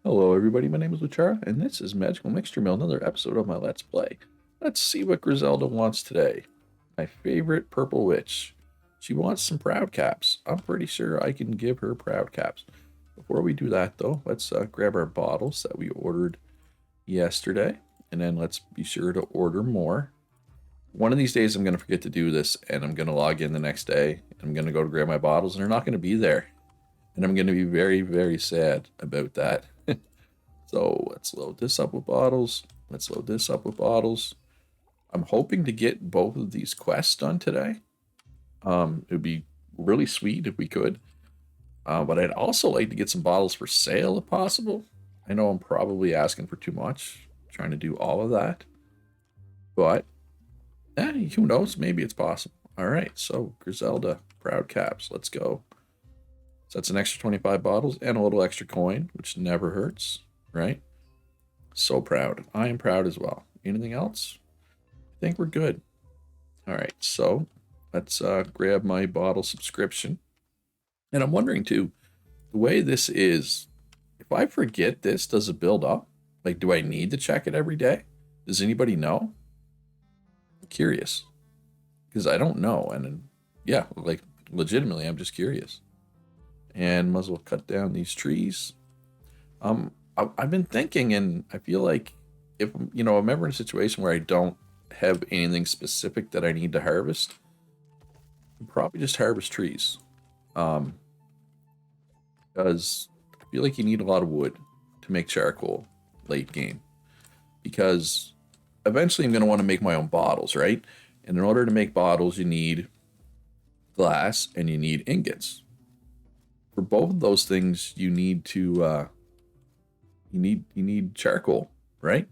Hello everybody, my name is Luchara, and this is Magical Mixture Mill, another episode of my Let's Play. Let's see what Griselda wants today. My favorite purple witch. She wants some proud caps. I'm pretty sure I can give her proud caps. Before we do that though, let's grab our bottles that we ordered yesterday, and then let's be sure to order more. One of these days I'm going to forget to do this, and I'm going to log in the next day, and I'm going to go to grab my bottles, and they're not going to be there. And I'm going to be very, very sad about that. So let's load this up with bottles. Let's load this up with bottles. I'm hoping to get both of these quests done today. It would be really sweet if we could. But I'd also like to get some bottles for sale if possible. I know I'm probably asking for too much, trying to do all of that. But who knows? Maybe it's possible. All right, so Griselda, proud caps. Let's go. So that's an extra 25 bottles and a little extra coin, which never hurts, right? So proud. I am proud as well. Anything else? I think we're good. All right, so let's grab my bottle subscription. And I'm wondering too, the way this is, if I forget this, does it build up? Like, do I need to check it every day? Does anybody know? I'm curious because I don't know. And yeah, like legitimately, I'm just curious. And might as well cut down these trees. I've been thinking, and I feel like if I'm ever in a situation where I don't have anything specific that I need to harvest, I'd probably just harvest trees. Um, because I feel like you need a lot of wood to make charcoal late game. Because eventually I'm going to want to make my own bottles, right? And in order to make bottles, you need glass and you need ingots. For both of those things, you need to you need charcoal, right?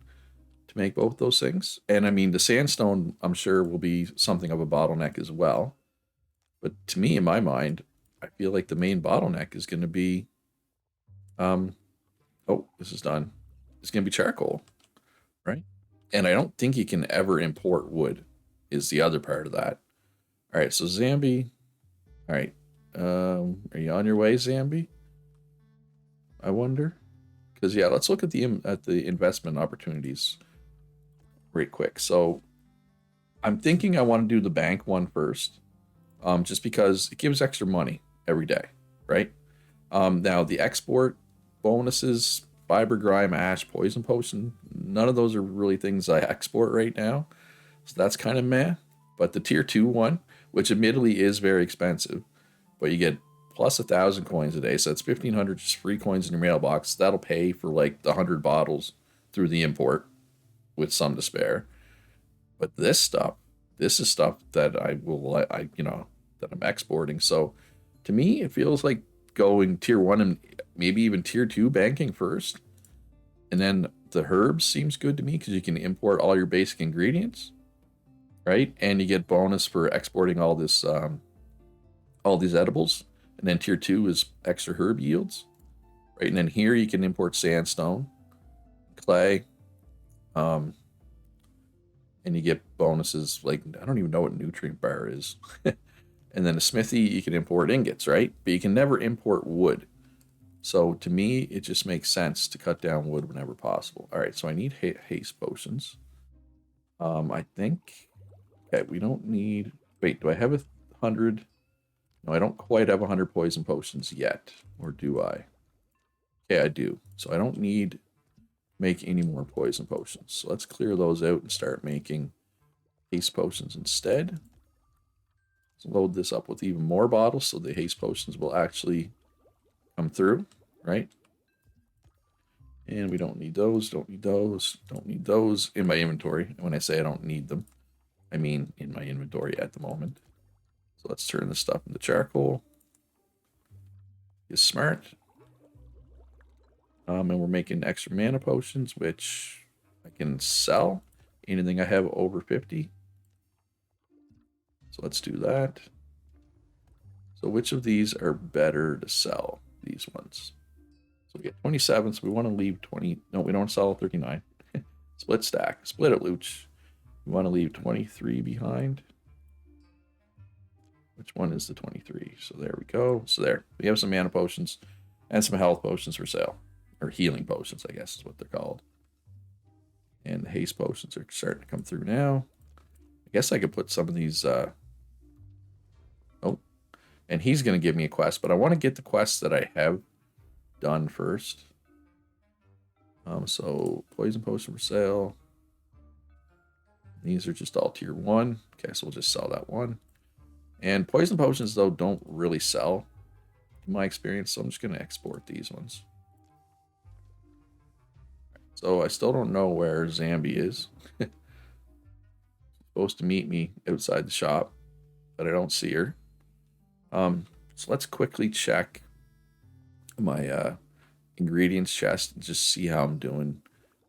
To make both those things. And I mean, the sandstone, I'm sure, will be something of a bottleneck as well. But to me, in my mind, I feel like the main bottleneck is going to be, um, oh, this is done. It's going to be charcoal, right? And I don't think you can ever import wood. Is the other part of that. All right, so Zambi. All right, are you on your way, Zambi? I wonder. Because yeah, let's look at the investment opportunities right quick. So I'm thinking I want to do the bank one first, just because it gives extra money every day, right? Now the export bonuses, fiber, grime, ash, poison potion, none of those are really things I export right now, so that's kind of meh. But the tier 2 one, which admittedly is very expensive, but you get plus 1,000 coins a day, so that's 1,500 just free coins in your mailbox. That'll pay for like the 100 bottles through the import with some to spare. But this is stuff that that I'm exporting. So to me, it feels like going tier 1 and maybe even tier 2 banking first. And then the herbs seems good to me because you can import all your basic ingredients, right? And you get bonus for exporting all these edibles. And then tier 2 is extra herb yields, right? And then here you can import sandstone, clay, um, and you get bonuses like I don't even know what nutrient bar is. And then a smithy, you can import ingots, right? But you can never import wood. So to me, it just makes sense to cut down wood whenever possible. All right, so I need haste potions. I think. Okay, we don't need. Wait, do I have 100? No, I don't quite have 100 poison potions yet, or do I? Okay, I do. So I don't need make any more poison potions. So let's clear those out and start making haste potions instead. Let's load this up with even more bottles so the haste potions will actually come through, right? And we don't need those, don't need those, don't need those in my inventory. And when I say I don't need them, I mean in my inventory at the moment. So let's turn this stuff into charcoal. Is smart. And we're making extra mana potions, which I can sell. Anything I have over 50. So let's do that. So which of these are better to sell? These ones. So we get 27, so we want to leave 20. No, we don't sell 39. Split stack. Split it, Luch. We want to leave 23 behind. Which one is the 23? So there we go. So there. We have some mana potions and some health potions for sale. or healing potions, I guess is what they're called. And the haste potions are starting to come through now. I guess I could put some of these. Oh, and he's going to give me a quest, but I want to get the quests that I have done first. So poison potion for sale. These are just all tier 1. Okay, so we'll just sell that one. And poison potions, though, don't really sell in my experience, so I'm just going to export these ones. So I still don't know where Zambi is. Supposed to meet me outside the shop, but I don't see her. So let's quickly check my ingredients chest and just see how I'm doing.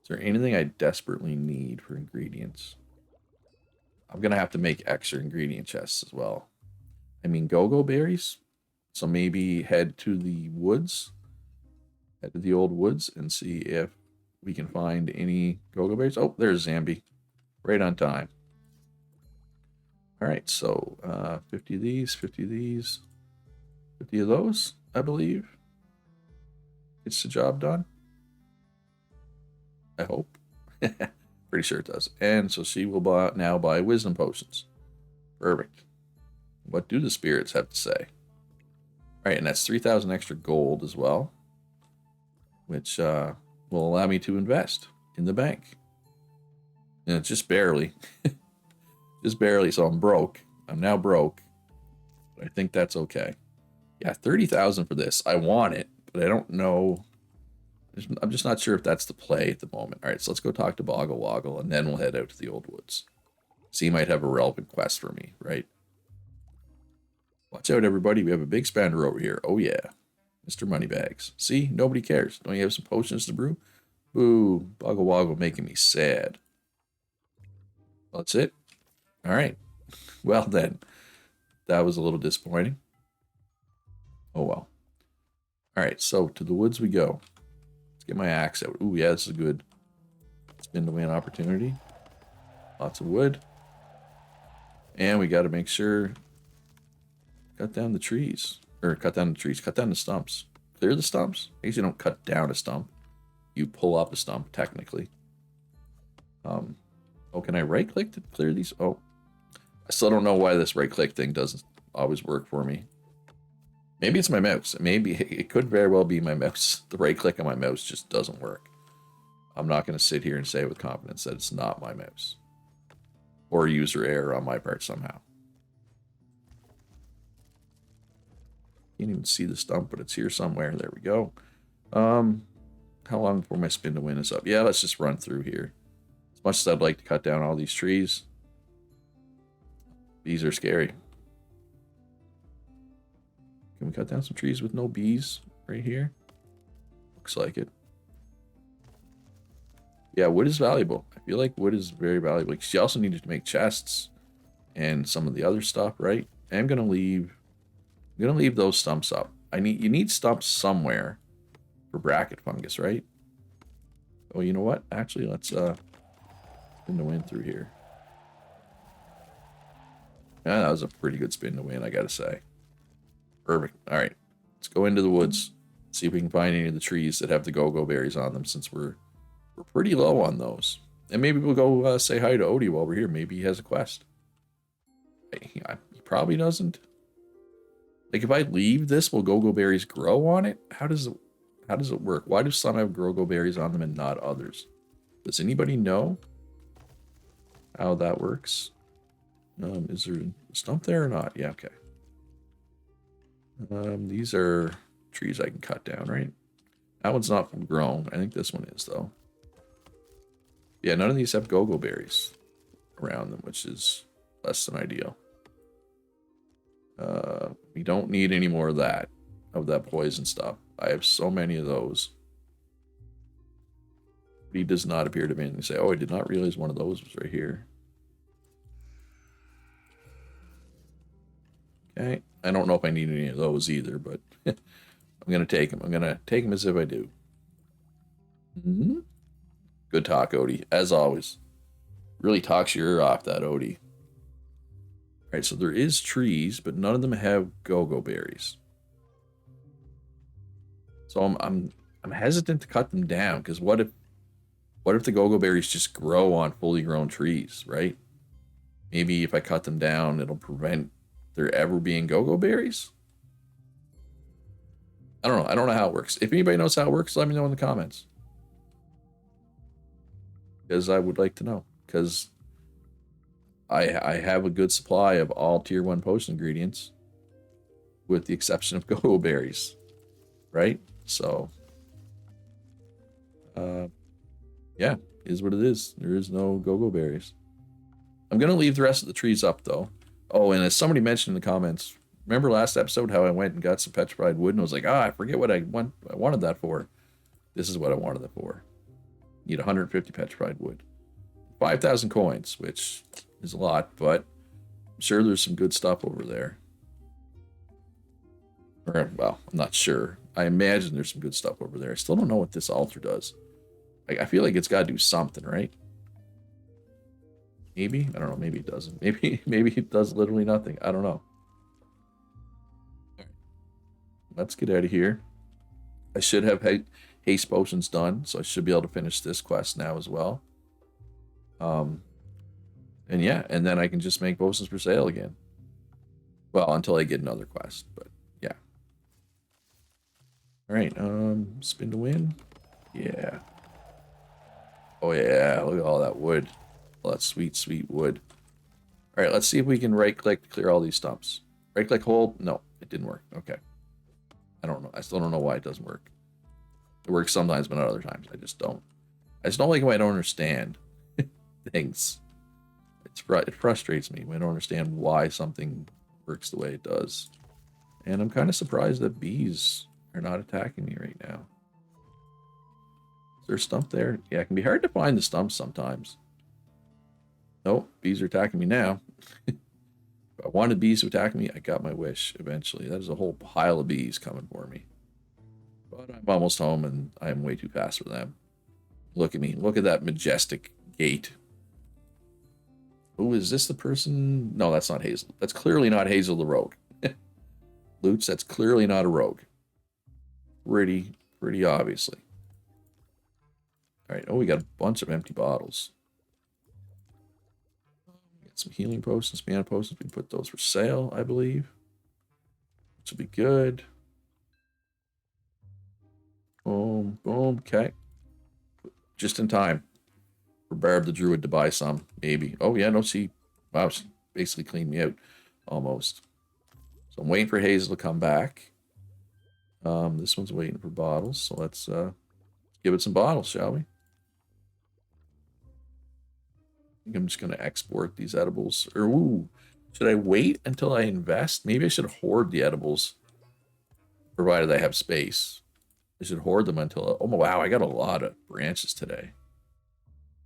Is there anything I desperately need for ingredients? I'm going to have to make extra ingredient chests as well. I mean, go-go berries. So maybe head to the woods. Head to the old woods and see if we can find any go-go berries. Oh, there's Zambi. Right on time. All right, so 50 of these, 50 of these, 50 of those, I believe. Gets the job done. I hope. Pretty sure it does. And so she will now buy wisdom potions. Perfect. What do the spirits have to say? All right, and that's 3,000 extra gold as well, which will allow me to invest in the bank. And it's just barely. Just barely, so I'm broke. I'm now broke. But I think that's okay. Yeah, 30,000 for this. I want it, but I don't know. I'm just not sure if that's the play at the moment. All right, so let's go talk to Boggle Woggle, and then we'll head out to the Old Woods. So he might have a relevant quest for me, right? Watch out, everybody. We have a big spender over here. Oh, yeah. Mr. Moneybags. See? Nobody cares. Don't you have some potions to brew? Boo. Boggle Woggle making me sad. Well, that's it. All right. Well, then. That was a little disappointing. Oh, well. All right, so to the woods we go. Let's get my axe out. Ooh, yeah, this is a good spin to win opportunity. Lots of wood. And we got to make sure... Cut down the trees. Or cut down the trees. Cut down the stumps. Clear the stumps. I guess you don't cut down a stump. You pull up a stump, technically. Oh, can I right-click to clear these? Oh. I still don't know why this right-click thing doesn't always work for me. Maybe it's my mouse. Maybe it could very well be my mouse. The right-click on my mouse just doesn't work. I'm not going to sit here and say with confidence that it's not my mouse. Or user error on my part somehow. Can't even see the stump, but it's here somewhere. There we go. How long before my spin to win is up? Yeah, let's just run through here. As much as I'd like to cut down all these trees, bees are scary. Can we cut down some trees with no bees right here? Looks like it. Yeah, wood is valuable. I feel like wood is very valuable. She also needed to make chests and some of the other stuff, right? I'm gonna leave those stumps up. You need stumps somewhere for bracket fungus, right? Oh, you know what? Actually, let's spin the win through here. Yeah, that was a pretty good spin to win, I gotta say. Perfect. All right, let's go into the woods. See if we can find any of the trees that have the go-go berries on them, since we're pretty low on those. And maybe we'll go say hi to Odie while we're here. Maybe he has a quest. He probably doesn't. Like, if I leave this, will go-go berries grow on it? How does it work? Why do some have go-go berries on them and not others? Does anybody know how that works? Is there a stump there or not? Yeah, okay. These are trees I can cut down, right? That one's not grown. I think this one is, though. Yeah, none of these have go-go berries around them, which is less than ideal. We don't need any more of that poison stuff. I have so many of those. But he does not appear to be. And you say, oh, I did not realize one of those was right here. Okay. I don't know if I need any of those either, but I'm going to take them. I'm going to take them as if I do. Mm-hmm. Good talk, Odie, as always. Really talks your ear off, that Odie. All right, so there is trees, but none of them have go-go berries. So I'm I'm hesitant to cut them down because what if the go-go berries just grow on fully grown trees, right? Maybe if I cut them down, it'll prevent there ever being go-go berries. I don't know. I don't know how it works. If anybody knows how it works, let me know in the comments. Because I would like to know. Because I have a good supply of all tier 1 potion ingredients, with the exception of go-go berries, right? So, yeah, is what it is. There is no go-go berries. I'm going to leave the rest of the trees up, though. Oh, and as somebody mentioned in the comments, remember last episode how I went and got some petrified wood and I was like, I forget what I wanted that for. This is what I wanted it for. Need 150 petrified wood. 5,000 coins, which is a lot, but I'm sure there's some good stuff over there. Or, well, I'm not sure. I imagine there's some good stuff over there. I still don't know what this altar does. I feel like it's got to do something, right? Maybe? I don't know. Maybe it doesn't. Maybe it does literally nothing. I don't know. Let's get out of here. I should have haste potions done, so I should be able to finish this quest now as well. And yeah, and then I can just make potions for sale again. Well, until I get another quest, but yeah. All right, spin to win. Yeah. Oh yeah, look at all that wood. All that sweet, sweet wood. All right, let's see if we can right-click to clear all these stumps. Right-click, hold. No, it didn't work. Okay. I don't know. I still don't know why it doesn't work. It works sometimes, but not other times. I just don't like when I don't understand things. It frustrates me when I don't understand why something works the way it does. And I'm kind of surprised that bees are not attacking me right now. Is there a stump there? Yeah, it can be hard to find the stumps sometimes. Nope, bees are attacking me now. If I wanted bees to attack me, I got my wish eventually. That is a whole pile of bees coming for me. But I'm almost home and I'm way too fast for them. Look at me. Look at that majestic gait. Oh, is this the person? No, that's not Hazel. That's clearly not Hazel the rogue. Loots, that's clearly not a rogue. Pretty obviously. All right. Oh, we got a bunch of empty bottles. Get some healing potions, mana potions. We can put those for sale, I believe. Which will be good. Boom, boom. Okay. Just in time for Barb the Druid to buy some, maybe. Oh, yeah, no, see. Wow, she basically cleaned me out. Almost. So I'm waiting for Hazel to come back. This one's waiting for bottles, so let's give it some bottles, shall we? I think I'm just going to export these edibles. Or, ooh, should I wait until I invest? Maybe I should hoard the edibles, provided I have space. I should hoard them until... Oh, wow, I got a lot of branches today.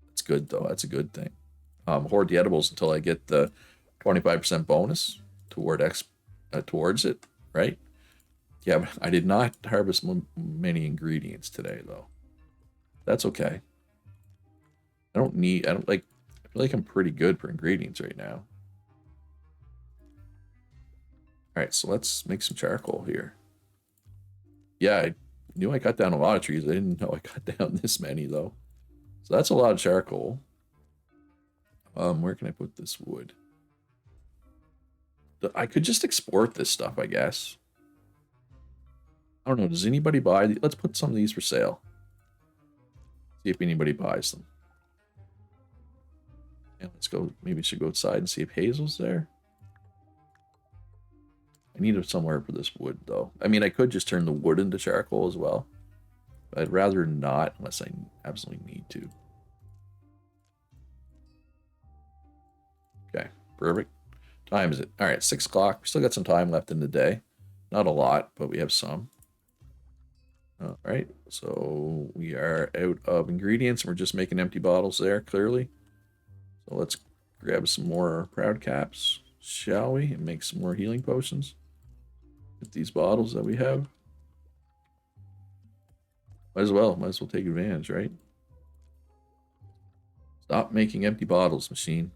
That's good, though. That's a good thing. Hoard the edibles until I get the 25% bonus towards it, right? Yeah, but I did not harvest many ingredients today, though. That's okay. I feel like I'm pretty good for ingredients right now. All right, so let's make some charcoal here. Yeah, I knew I cut down a lot of trees. I didn't know I cut down this many, though. So that's a lot of charcoal. Where can I put this wood? I could just export this stuff, I guess. I don't know. Does anybody buy these? Let's put some of these for sale. See if anybody buys them. And let's go. Maybe we should go outside and see if Hazel's there. I need it somewhere for this wood, though. I mean, I could just turn the wood into charcoal as well. But I'd rather not unless I absolutely need to. Okay, perfect. Time is it? All right, 6 o'clock. We still got some time left in the day. Not a lot, but we have some. All right, so we are out of ingredients. We're just making empty bottles there, clearly. So let's grab some more proud caps, shall we? And make some more healing potions with these bottles that we have. Might as well take advantage, right? Stop making empty bottles, machine.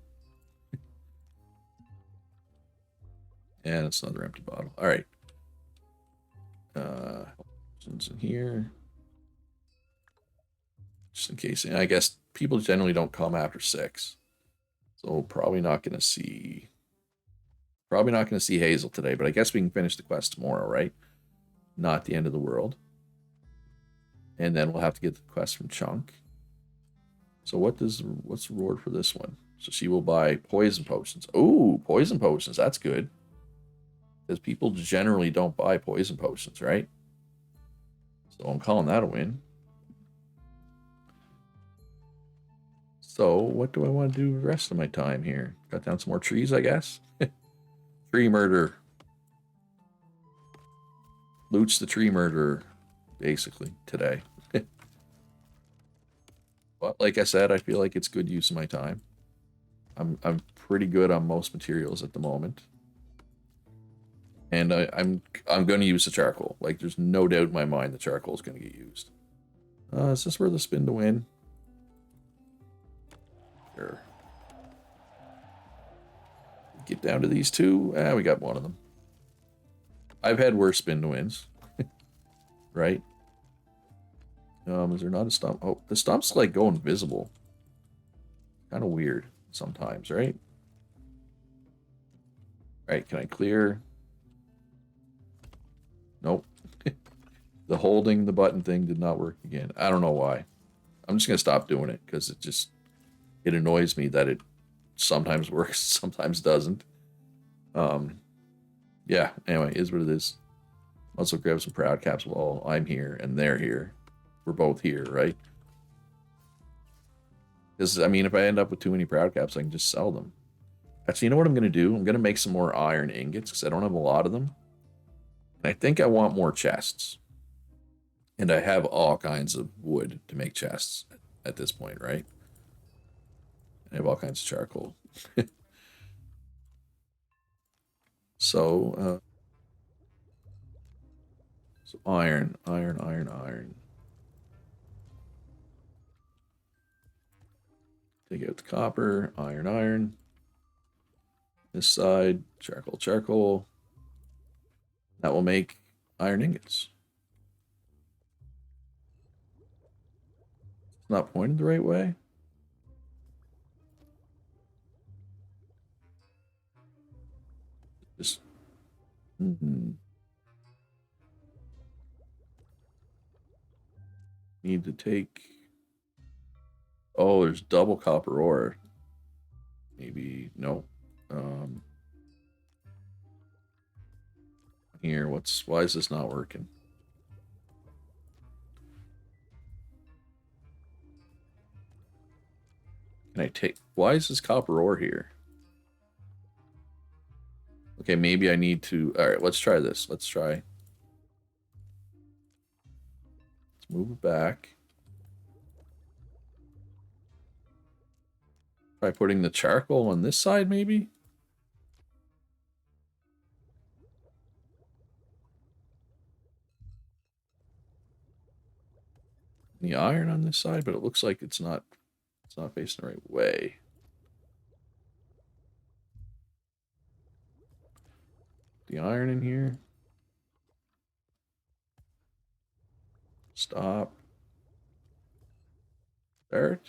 And it's another empty bottle. All right. Potions in here. just in case. And I guess people generally don't come after 6. So probably not going to see Hazel today, but I guess we can finish the quest tomorrow, right? Not the end of the world. And then we'll have to get the quest from Chunk. So what's the reward for this one? So she will buy poison potions. Oh, poison potions, that's good. Because people generally don't buy poison potions, right? So I'm calling that a win. So what do I want to do the rest of my time here? Cut down some more trees, I guess. Tree murder. Loots the tree murderer, basically, today. But like I said, I feel like it's good use of my time. I'm pretty good on most materials at the moment. And I'm going to use the charcoal. Like, there's no doubt in my mind the charcoal is going to get used. Is this where the spin to win? Sure. Get down to these two. We got one of them. I've had worse spin to wins. Right? Is there not a stump? Oh, the stumps like go invisible. Kind of weird sometimes, right? Right, can I clear? Nope. The holding the button thing did not work again. I don't know why. I'm just gonna stop doing it because it annoys me that it sometimes works, sometimes doesn't. Yeah, anyway, is what it is. Also grab some proud caps while I'm here and they're here. We're both here, right? Because, I mean, if I end up with too many proud caps, I can just sell them. Actually, you know what I'm going to do? I'm going to make some more iron ingots because I don't have a lot of them. And I think I want more chests. And I have all kinds of wood to make chests at this point, right? I have all kinds of charcoal. So iron. Take out the copper, iron. This side, charcoal. That will make iron ingots. It's not pointed the right way. Just need to take. Oh, there's double copper ore. Maybe no. Here, why is this not working? Can I take? Why is this copper ore here? Okay, maybe I need to. All right, let's try this. Let's move it back. Try putting the charcoal on this side, maybe. The iron on this side, but it looks like it's not facing the right way. The iron in here. Stop. Start.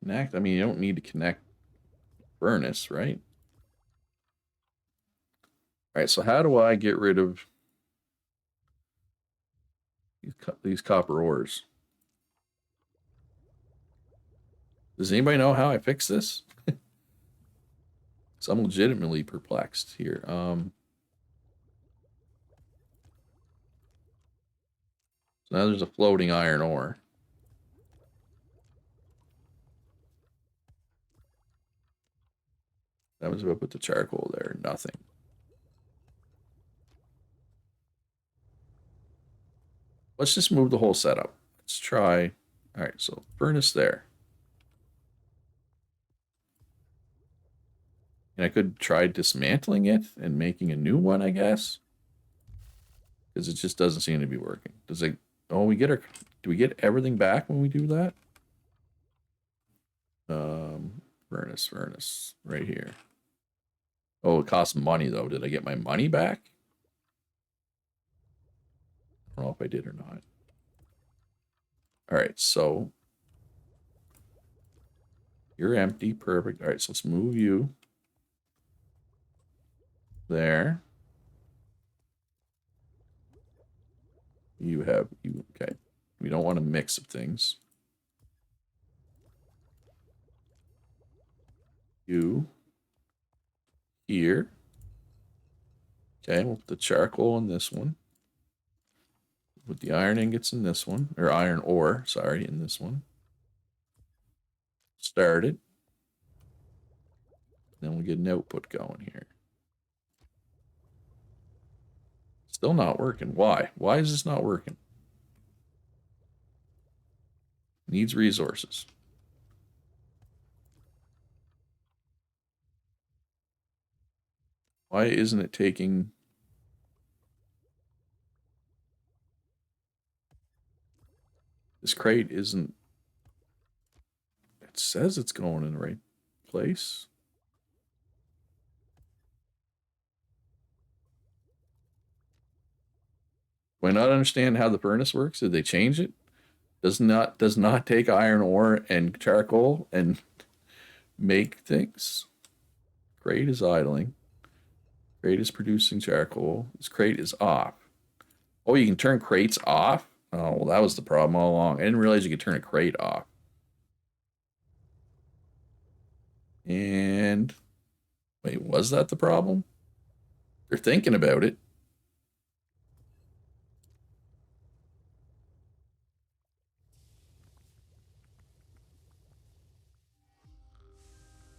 Connect. I mean, you don't need to connect furnace, right? All right, so how do I get rid of these copper ores? Does anybody know how I fix this? So I'm legitimately perplexed here. So now there's a floating iron ore. That was about to put the charcoal there. Nothing. Let's just move the whole setup. Let's try. All right, so furnace there. And I could try dismantling it and making a new one, I guess. Because it just doesn't seem to be working. Does it? Oh, do we get everything back when we do that? Furnace, right here. Oh, it costs money though. Did I get my money back? I don't know if I did or not. All right, so you're empty. Perfect. All right, so let's move you there. You have you. Okay. We don't want a mix of things. You here. Okay, we'll put the charcoal in this one. Put the iron ingots in this one, or iron ore, sorry, in this one. Start it. Then we'll get an output going here. Still not working. Why? Why is this not working? Needs resources. Why isn't it taking... This crate isn't... It says it's going in the right place. Do I not understand how the furnace works? Did they change it? Does not take iron ore and charcoal and make things. Crate is idling. Crate is producing charcoal. This crate is off. Oh, you can turn crates off? Oh, well, that was the problem all along. I didn't realize you could turn a crate off. And wait, was that the problem? They're thinking about it.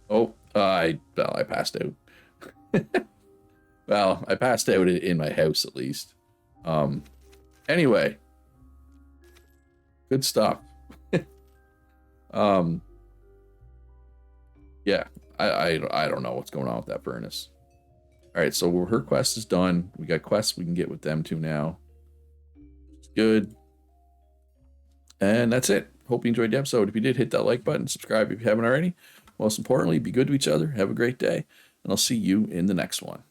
Oh, I passed out. Well, I passed out in my house at least. Anyway, good stuff. Yeah, I don't know what's going on with that furnace. All right, so her quest is done. We got quests we can get with them too now. It's good. And that's it. Hope you enjoyed the episode. If you did, hit that like button, subscribe if you haven't already. Most importantly, be good to each other. Have a great day, and I'll see you in the next one.